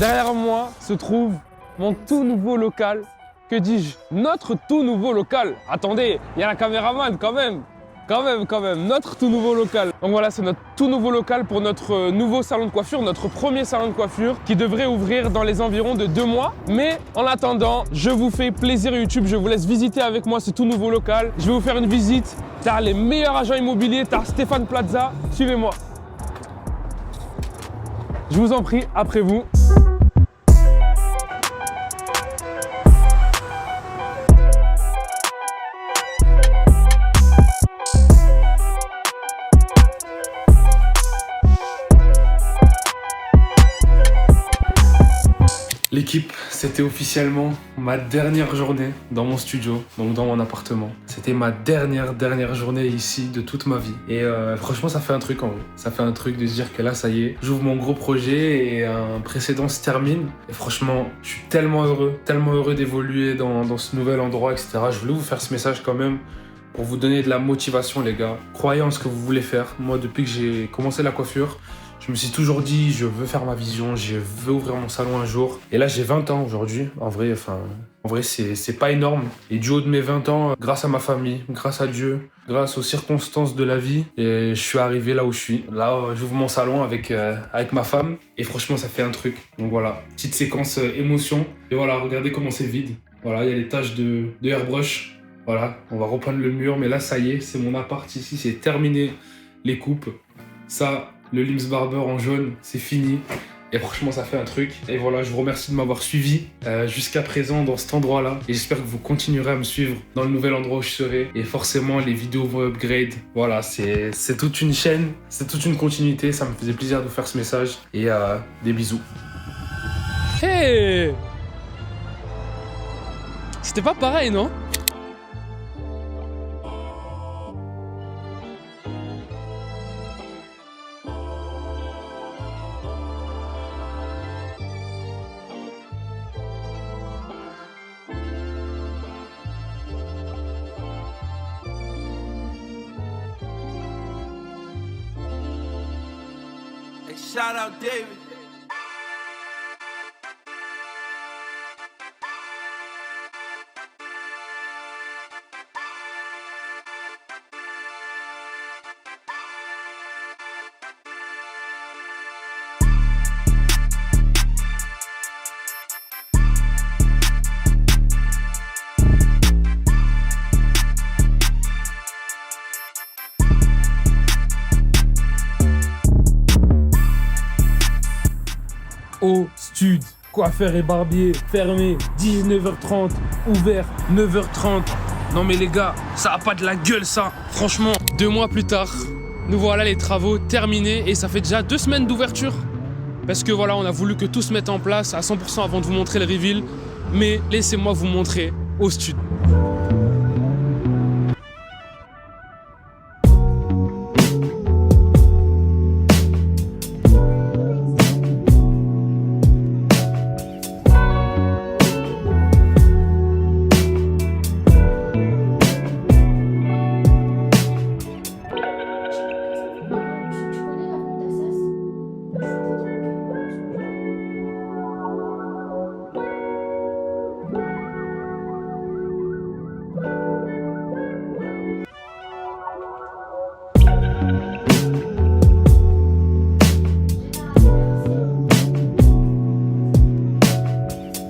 Derrière moi se trouve mon tout nouveau local. Que dis-je? Notre tout nouveau local. Attendez, il y a la caméraman quand même. Quand même, notre tout nouveau local. Donc voilà, c'est notre tout nouveau local pour notre nouveau salon de coiffure, notre premier salon de coiffure qui devrait ouvrir dans les environs de 2 mois. Mais en attendant, je vous fais plaisir YouTube, je vous laisse visiter avec moi ce tout nouveau local. Je vais vous faire une visite. T'as les meilleurs agents immobiliers, t'as Stéphane Plaza. Suivez-moi. Je vous en prie, après vous. L'équipe, c'était officiellement ma dernière journée dans mon studio, donc dans mon appartement. C'était ma dernière journée ici de toute ma vie. Et franchement, ça fait un truc en vrai. Ça fait un truc de se dire que là, ça y est, j'ouvre mon gros projet et un précédent se termine. Et franchement, je suis tellement heureux d'évoluer dans ce nouvel endroit, etc. Je voulais vous faire ce message quand même pour vous donner de la motivation, les gars. Croyez en ce que vous voulez faire. Moi, depuis que j'ai commencé la coiffure, je me suis toujours dit, je veux faire ma vision, je veux ouvrir mon salon un jour. Et là, j'ai 20 ans aujourd'hui. En vrai, c'est pas énorme. Et du haut de mes 20 ans, grâce à ma famille, grâce à Dieu, grâce aux circonstances de la vie, et je suis arrivé là où je suis. Là, j'ouvre mon salon avec ma femme. Et franchement, ça fait un truc. Donc voilà, petite séquence émotion. Et voilà, regardez comment c'est vide. Voilà, il y a les taches de airbrush. Voilà, on va reprendre le mur. Mais là, ça y est, c'est mon appart ici. C'est terminé les coupes. Ça... Le Lims Barber en jaune, c'est fini. Et franchement, ça fait un truc. Et voilà, je vous remercie de m'avoir suivi jusqu'à présent dans cet endroit-là. Et j'espère que vous continuerez à me suivre dans le nouvel endroit où je serai. Et forcément, les vidéos vont upgrade. Voilà, c'est toute une chaîne, c'est toute une continuité. Ça me faisait plaisir de vous faire ce message. Et des bisous. Hey! C'était pas pareil, non? Shout out David. Au stud, coiffeur et barbier, fermé 19h30, ouvert 9h30. Non mais les gars, ça a pas de la gueule ça. Franchement, 2 mois plus tard, nous voilà les travaux terminés et ça fait déjà 2 semaines d'ouverture. Parce que voilà, on a voulu que tout se mette en place à 100% avant de vous montrer le reveal. Mais laissez-moi vous montrer au stud.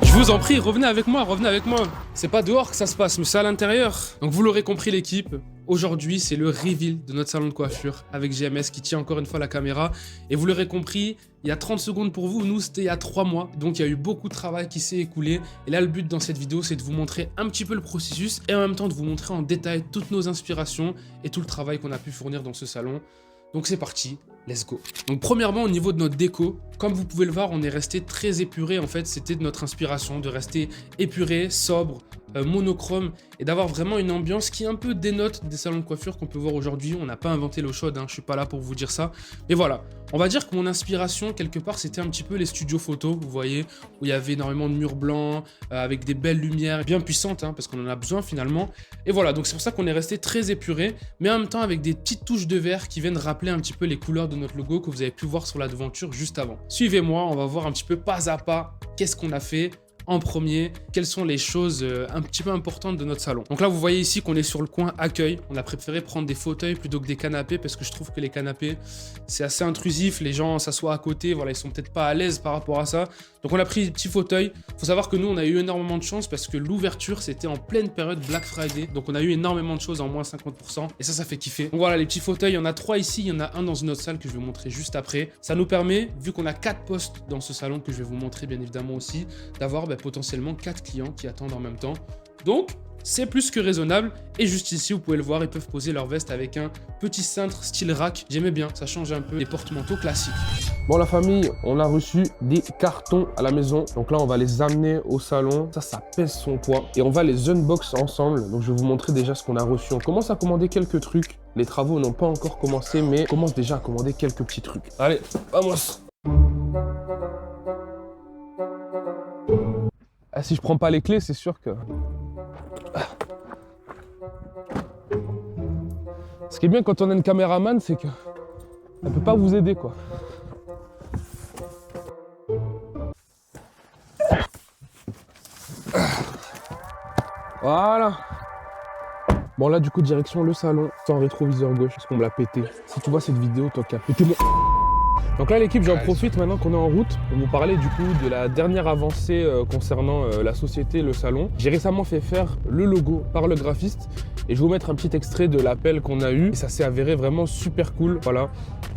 Je vous en prie, revenez avec moi. C'est pas dehors que ça se passe, mais c'est à l'intérieur. Donc vous l'aurez compris l'équipe, aujourd'hui c'est le reveal de notre salon de coiffure avec GMS qui tient encore une fois la caméra. Et vous l'aurez compris, il y a 30 secondes pour vous, nous c'était il y a 3 mois. Donc il y a eu beaucoup de travail qui s'est écoulé. Et là le but dans cette vidéo c'est de vous montrer un petit peu le processus et en même temps de vous montrer en détail toutes nos inspirations et tout le travail qu'on a pu fournir dans ce salon. Donc c'est parti, let's go. Donc premièrement au niveau de notre déco, comme vous pouvez le voir, on est resté très épuré en fait, c'était de notre inspiration de rester épuré, sobre, monochrome et d'avoir vraiment une ambiance qui un peu dénote des salons de coiffure qu'on peut voir aujourd'hui. On n'a pas inventé l'eau chaude, hein, je suis pas là pour vous dire ça. Mais voilà, on va dire que mon inspiration, quelque part, c'était un petit peu les studios photos, vous voyez, où il y avait énormément de murs blancs, avec des belles lumières bien puissantes, hein, parce qu'on en a besoin finalement. Et voilà, donc c'est pour ça qu'on est resté très épuré, mais en même temps avec des petites touches de vert qui viennent rappeler un petit peu les couleurs de notre logo que vous avez pu voir sur la devanture juste avant. Suivez-moi, on va voir un petit peu pas à pas qu'est-ce qu'on a fait en premier, quelles sont les choses un petit peu importantes de notre salon. Donc là, vous voyez ici qu'on est sur le coin accueil. On a préféré prendre des fauteuils plutôt que des canapés parce que je trouve que les canapés, c'est assez intrusif. Les gens s'assoient à côté, voilà, ils sont peut-être pas à l'aise par rapport à ça. Donc on a pris des petits fauteuils. Faut savoir que nous, on a eu énormément de chance parce que l'ouverture, c'était en pleine période Black Friday. Donc on a eu énormément de choses en moins 50%. Et ça fait kiffer. Donc voilà, les petits fauteuils, il y en a 3 ici. Il y en a un dans une autre salle que je vais vous montrer juste après. Ça nous permet, vu qu'on a 4 postes dans ce salon que je vais vous montrer bien évidemment aussi, d'avoir potentiellement 4 clients qui attendent en même temps. Donc, c'est plus que raisonnable. Et juste ici, vous pouvez le voir, ils peuvent poser leur veste avec un petit cintre style rack. J'aimais bien, ça change un peu des porte-manteaux classiques. Bon la famille, on a reçu des cartons à la maison. Donc là, on va les amener au salon. Ça pèse son poids. Et on va les unbox ensemble. Donc je vais vous montrer déjà ce qu'on a reçu. On commence à commander quelques trucs. Les travaux n'ont pas encore commencé, mais on commence déjà à commander quelques petits trucs. Allez, vamos! Ah, si je prends pas les clés, c'est sûr que... Ce qui est bien quand on a une caméraman, c'est que elle peut pas vous aider, quoi. Voilà. Bon là, du coup, direction le salon, sans rétroviseur gauche, parce qu'on me l'a pété. Si tu vois cette vidéo, toi qui as pété mon... Donc là l'équipe, j'en profite maintenant qu'on est en route pour vous parler du coup de la dernière avancée concernant la société, le salon. J'ai récemment fait faire le logo par le graphiste et je vais vous mettre un petit extrait de l'appel qu'on a eu. Et ça s'est avéré vraiment super cool, voilà.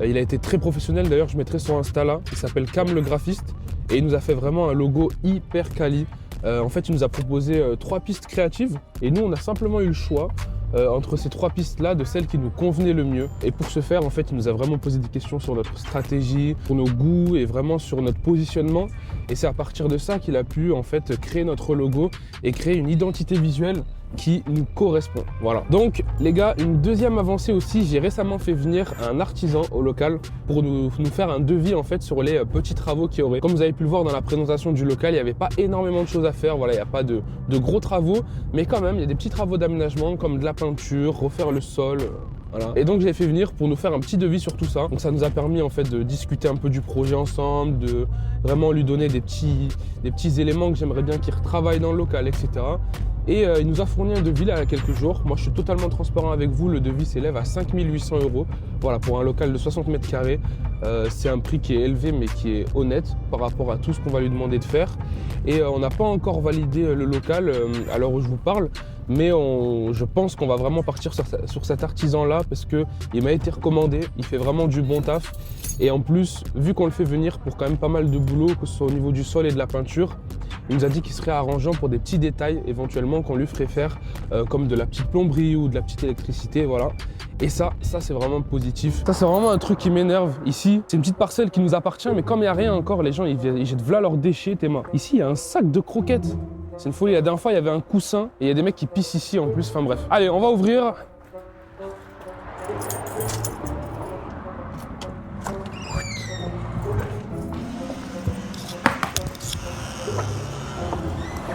Il a été très professionnel, d'ailleurs je mettrai son Insta là. Il s'appelle Cam le graphiste et il nous a fait vraiment un logo hyper quali. En fait il nous a proposé 3 pistes créatives et nous on a simplement eu le choix entre ces 3 pistes-là, de celles qui nous convenaient le mieux. Et pour ce faire, en fait, il nous a vraiment posé des questions sur notre stratégie, sur nos goûts et vraiment sur notre positionnement. Et c'est à partir de ça qu'il a pu, en fait, créer notre logo et créer une identité visuelle qui nous correspond. Voilà. Donc, les gars, une deuxième avancée aussi, j'ai récemment fait venir un artisan au local pour nous faire un devis, en fait, sur les petits travaux qu'il y aurait. Comme vous avez pu le voir dans la présentation du local, il n'y avait pas énormément de choses à faire. Voilà, il n'y a pas de gros travaux, mais quand même, il y a des petits travaux d'aménagement comme de la peinture, refaire le sol, voilà. Et donc, j'ai fait venir pour nous faire un petit devis sur tout ça. Donc, ça nous a permis, en fait, de discuter un peu du projet ensemble, de vraiment lui donner des petits éléments que j'aimerais bien qu'il retravaille dans le local, etc. Et il nous a fourni un devis là il y a quelques jours. Moi je suis totalement transparent avec vous, le devis s'élève à 5 800 €. Voilà, pour un local de 60 mètres carrés. C'est un prix qui est élevé mais qui est honnête par rapport à tout ce qu'on va lui demander de faire. Et on n'a pas encore validé le local à l'heure où je vous parle. Mais je pense qu'on va vraiment partir sur cet artisan-là parce qu'il m'a été recommandé, il fait vraiment du bon taf. Et en plus, vu qu'on le fait venir pour quand même pas mal de boulot, que ce soit au niveau du sol et de la peinture, il nous a dit qu'il serait arrangeant pour des petits détails éventuellement qu'on lui ferait faire, comme de la petite plomberie ou de la petite électricité, voilà. Et ça c'est vraiment positif. Ça c'est vraiment un truc qui m'énerve ici. C'est une petite parcelle qui nous appartient, mais comme il n'y a rien encore, les gens ils jettent voilà leurs déchets, Théma. Ici il y a un sac de croquettes. C'est une folie. La dernière fois il y avait un coussin et il y a des mecs qui pissent ici en plus, enfin bref. Allez, on va ouvrir.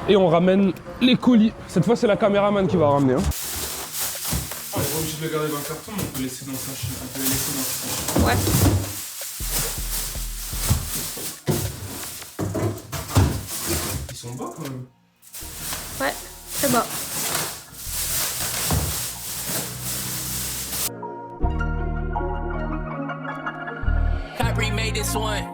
Et on ramène les colis. Cette fois, c'est la caméraman qui va ramener. Hein. On est pas obligé de le garder dans le carton, mais on peut laisser dans sa chaîne. On peut les laisser dans sa chaîne. Ouais. Ils sont bas quand même. Ouais, c'est bas. Kyrie made this one.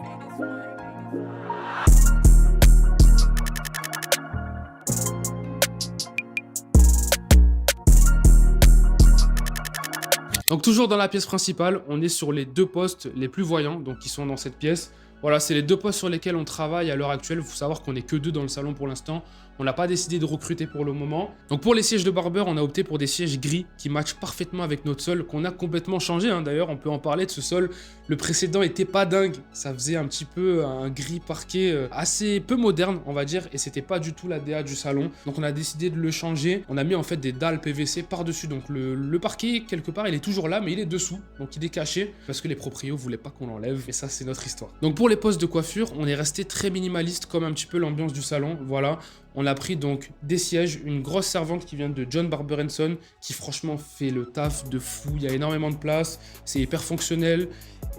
Donc toujours dans la pièce principale, on est sur les 2 postes les plus voyants, donc qui sont dans cette pièce. Voilà, c'est les 2 postes sur lesquels on travaille à l'heure actuelle. Il faut savoir qu'on n'est que 2 dans le salon pour l'instant. On n'a pas décidé de recruter pour le moment. Donc pour les sièges de barbeur, on a opté pour des sièges gris qui matchent parfaitement avec notre sol, qu'on a complètement changé. Hein. D'ailleurs, on peut en parler de ce sol. Le précédent était pas dingue. Ça faisait un petit peu un gris parquet assez peu moderne, on va dire. Et c'était pas du tout la DA du salon. Donc on a décidé de le changer. On a mis en fait des dalles PVC par-dessus. Donc le parquet, quelque part, il est toujours là, mais il est dessous. Donc il est caché parce que les proprios voulaient pas qu'on l'enlève. Et ça, c'est notre histoire. Donc pour les postes de coiffure, on est resté très minimaliste, comme un petit peu l'ambiance du salon. Voilà. On a pris donc des sièges, une grosse servante qui vient de John Barber & Son, qui franchement fait le taf de fou. Il y a énormément de place, c'est hyper fonctionnel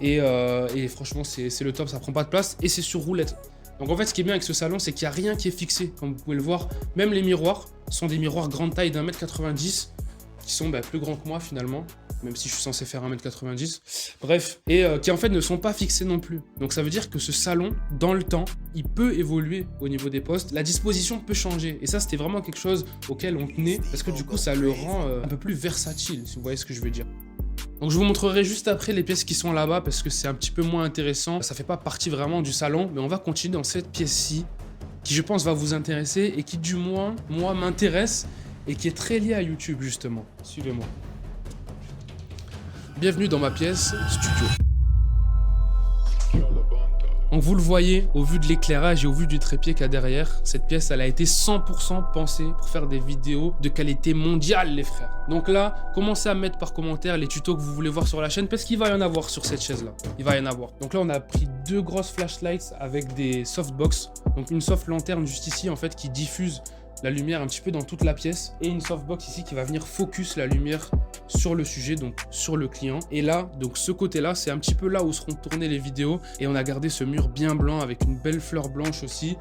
et franchement c'est le top, ça prend pas de place et c'est sur roulette. Donc en fait ce qui est bien avec ce salon, c'est qu'il n'y a rien qui est fixé, comme vous pouvez le voir. Même les miroirs sont des miroirs grande taille d'1m90 qui sont plus grands que moi finalement, même si je suis censé faire 1m90. Bref, et qui en fait ne sont pas fixés non plus. Donc ça veut dire que ce salon, dans le temps, il peut évoluer au niveau des postes. La disposition peut changer. Et ça, c'était vraiment quelque chose auquel on tenait, parce que du coup, ça le rend un peu plus versatile, si vous voyez ce que je veux dire. Donc je vous montrerai juste après les pièces qui sont là-bas, parce que c'est un petit peu moins intéressant. Ça fait pas partie vraiment du salon, mais on va continuer dans cette pièce-ci, qui je pense va vous intéresser, et qui du moins, moi, m'intéresse, et qui est très liée à YouTube, justement. Suivez-moi. Bienvenue dans ma pièce studio. Donc vous le voyez, au vu de l'éclairage et au vu du trépied qu'il y a derrière, cette pièce, elle a été 100% pensée pour faire des vidéos de qualité mondiale, les frères. Donc là, commencez à mettre par commentaire les tutos que vous voulez voir sur la chaîne, parce qu'il va y en avoir sur cette chaise-là. Il va y en avoir. Donc là, on a pris 2 grosses flashlights avec des softbox. Donc une soft lanterne juste ici, en fait, qui diffuse la lumière un petit peu dans toute la pièce, et une softbox ici qui va venir focus la lumière sur le sujet, donc sur le client. Et là, donc ce côté-là, c'est un petit peu là où seront tournées les vidéos, et on a gardé ce mur bien blanc avec une belle fleur blanche aussi,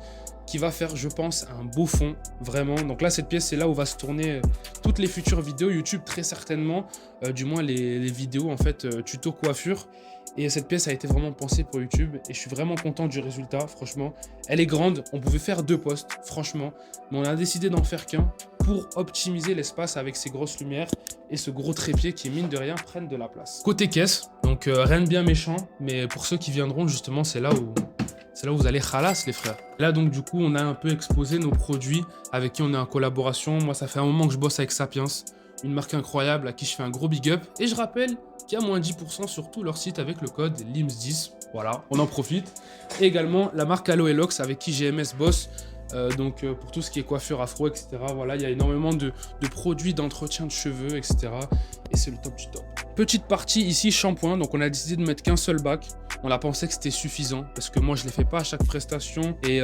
qui va faire, je pense, un beau fond, vraiment. Donc là, cette pièce, c'est là où va se tourner toutes les futures vidéos YouTube, très certainement, du moins les vidéos, en fait, tuto coiffure. Et cette pièce a été vraiment pensée pour YouTube et je suis vraiment content du résultat, franchement. Elle est grande, on pouvait faire 2 postes, franchement, mais on a décidé d'en faire qu'un pour optimiser l'espace avec ces grosses lumières et ce gros trépied qui, mine de rien, prennent de la place. Côté caisse, donc rien de bien méchant, mais pour ceux qui viendront, justement, c'est là où vous allez khalas, les frères. Là, donc, du coup, on a un peu exposé nos produits avec qui on est en collaboration. Moi, ça fait un moment que je bosse avec Sapiens, une marque incroyable à qui je fais un gros big up. Et je rappelle qu'il y a moins 10% sur tout leur site avec le code LIMS10. Voilà, on en profite. Et également la marque Aloe Locks avec qui GMS bosse. Donc pour tout ce qui est coiffure afro, etc. Voilà, il y a énormément de produits d'entretien de cheveux, etc. Et c'est le top du top. Petite partie ici, shampoing. Donc on a décidé de mettre qu'un seul bac. On a pensé que c'était suffisant parce que moi je ne les fais pas à chaque prestation et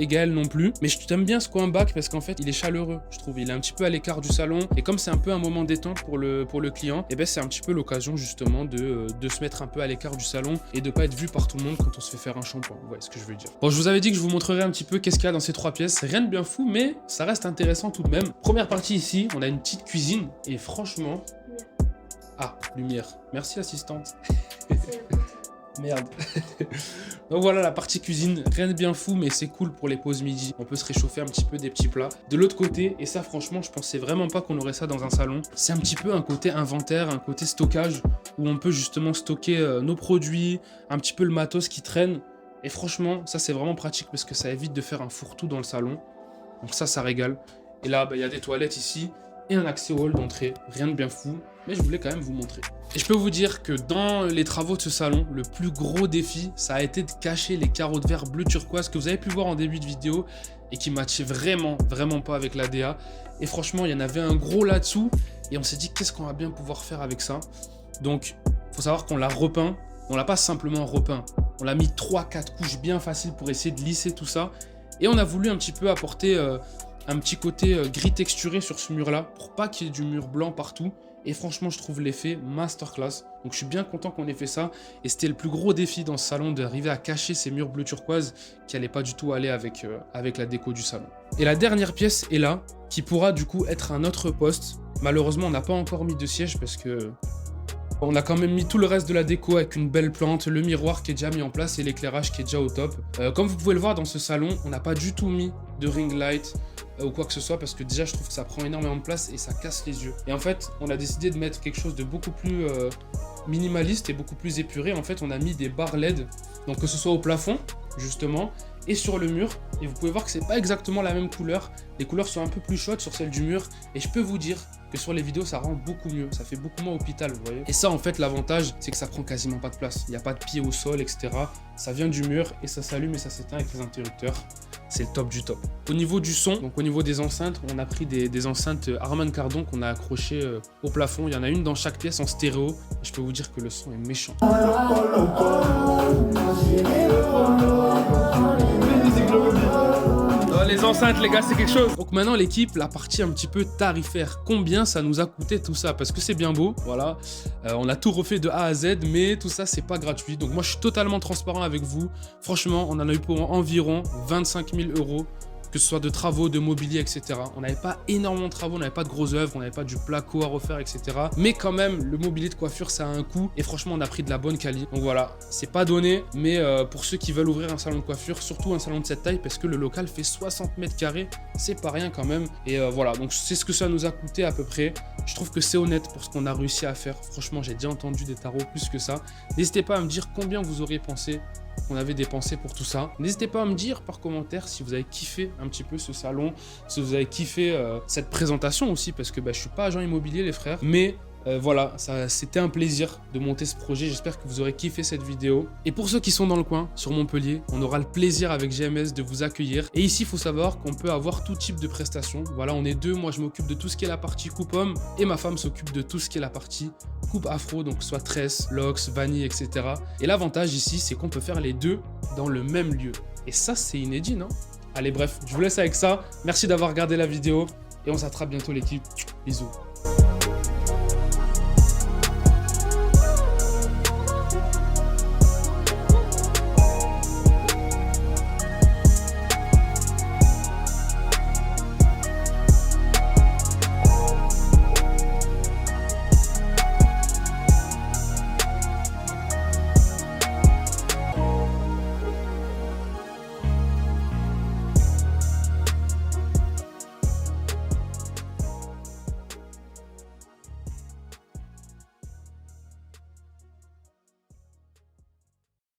Gaël non plus. Mais je t'aime bien ce coin bac parce qu'en fait il est chaleureux, je trouve. Il est un petit peu à l'écart du salon et comme c'est un peu un moment détente pour le client, et ben c'est un petit peu l'occasion justement de se mettre un peu à l'écart du salon et de pas être vu par tout le monde quand on se fait faire un shampoing. Vous voyez ce que je veux dire. Bon, je vous avais dit que je vous montrerai un petit peu qu'est-ce qu'il y a dans ces 3 pièces. C'est rien de bien fou, mais ça reste intéressant tout de même. Première partie ici, on a une petite cuisine et franchement... Ah, lumière. Merci assistante. Merde. Donc voilà la partie cuisine, rien de bien fou mais c'est cool pour les pauses midi. On peut se réchauffer un petit peu des petits plats. De l'autre côté, et ça franchement je pensais vraiment pas qu'on aurait ça dans un salon, c'est un petit peu un côté inventaire, un côté stockage où on peut justement stocker nos produits, un petit peu le matos qui traîne. Et franchement ça c'est vraiment pratique parce que ça évite de faire un fourre-tout dans le salon. Donc ça régale. Et là il y a des toilettes ici et un accès au hall d'entrée, rien de bien fou. Mais je voulais quand même vous montrer. Et je peux vous dire que dans les travaux de ce salon, le plus gros défi, ça a été de cacher les carreaux de verre bleu turquoise que vous avez pu voir en début de vidéo et qui matchaient vraiment pas avec la DA. Et franchement, il y en avait un gros là-dessous et on s'est dit qu'est-ce qu'on va bien pouvoir faire avec ça. Donc, faut savoir qu'on l'a repeint. On l'a pas simplement repeint. On l'a mis 3-4 couches bien faciles pour essayer de lisser tout ça. Et on a voulu un petit peu apporter un petit côté gris texturé sur ce mur-là pour pas qu'il y ait du mur blanc partout. Et franchement, je trouve l'effet masterclass. Donc je suis bien content qu'on ait fait ça. Et c'était le plus gros défi dans ce salon, d'arriver à cacher ces murs bleu turquoise qui n'allaient pas du tout aller avec la déco du salon. Et la dernière pièce est là, qui pourra du coup être un autre poste. Malheureusement, on n'a pas encore mis de siège parce que on a quand même mis tout le reste de la déco avec une belle plante, le miroir qui est déjà mis en place et l'éclairage qui est déjà au top. Comme vous pouvez le voir dans ce salon, on n'a pas du tout mis de ring light ou quoi que ce soit parce que déjà je trouve que ça prend énormément de place et ça casse les yeux. Et en fait, on a décidé de mettre quelque chose de beaucoup plus minimaliste et beaucoup plus épuré. En fait, on a mis des barres LED, donc que ce soit au plafond justement et sur le mur. Et vous pouvez voir que c'est pas exactement la même couleur. Les couleurs sont un peu plus chaudes sur celle du mur. Et je peux vous dire que sur les vidéos, ça rend beaucoup mieux. Ça fait beaucoup moins hôpital, vous voyez. Et ça, en fait, l'avantage, c'est que ça prend quasiment pas de place. Il n'y a pas de pied au sol, etc. Ça vient du mur et ça s'allume et ça s'éteint avec les interrupteurs. C'est le top du top. Au niveau du son, donc au niveau des enceintes, on a pris des enceintes Harman Kardon qu'on a accrochées au plafond. Il y en a une dans chaque pièce en stéréo. Je peux vous dire que le son est méchant. Les enceintes, les gars, c'est quelque chose. Donc maintenant, l'équipe, la partie un petit peu tarifaire. Combien ça nous a coûté tout ça? Parce que c'est bien beau, voilà. On a tout refait de A à Z, mais tout ça, c'est pas gratuit. Donc moi, je suis totalement transparent avec vous. Franchement, on en a eu pour environ 25 000 €. Que ce soit de travaux, de mobilier, etc. On n'avait pas énormément de travaux, on n'avait pas de grosses œuvres, on n'avait pas du placo à refaire, etc. Mais quand même, le mobilier de coiffure, ça a un coût. Et franchement, on a pris de la bonne qualité. Donc voilà, c'est pas donné, mais pour ceux qui veulent ouvrir un salon de coiffure, surtout un salon de cette taille, parce que le local fait 60 mètres carrés, c'est pas rien quand même. Et voilà, donc c'est ce que ça nous a coûté à peu près. Je trouve que c'est honnête pour ce qu'on a réussi à faire. Franchement, j'ai déjà entendu des tarots plus que ça. N'hésitez pas à me dire combien vous auriez pensé qu'on avait dépensé pour tout ça. N'hésitez pas à me dire par commentaire si vous avez kiffé un petit peu ce salon, si vous avez kiffé cette présentation aussi, parce que je suis pas agent immobilier les frères, mais voilà, c'était un plaisir de monter ce projet. J'espère que vous aurez kiffé cette vidéo. Et pour ceux qui sont dans le coin, sur Montpellier, on aura le plaisir avec GMS de vous accueillir. Et ici, il faut savoir qu'on peut avoir tout type de prestations. Voilà, on est deux. Moi, je m'occupe de tout ce qui est la partie coupe-homme et ma femme s'occupe de tout ce qui est la partie coupe afro, donc soit tresse, locks, vanille, etc. Et l'avantage ici, c'est qu'on peut faire les deux dans le même lieu. Et ça, c'est inédit, non? Allez, bref, je vous laisse avec ça. Merci d'avoir regardé la vidéo et on s'attrape bientôt l'équipe. Bisous.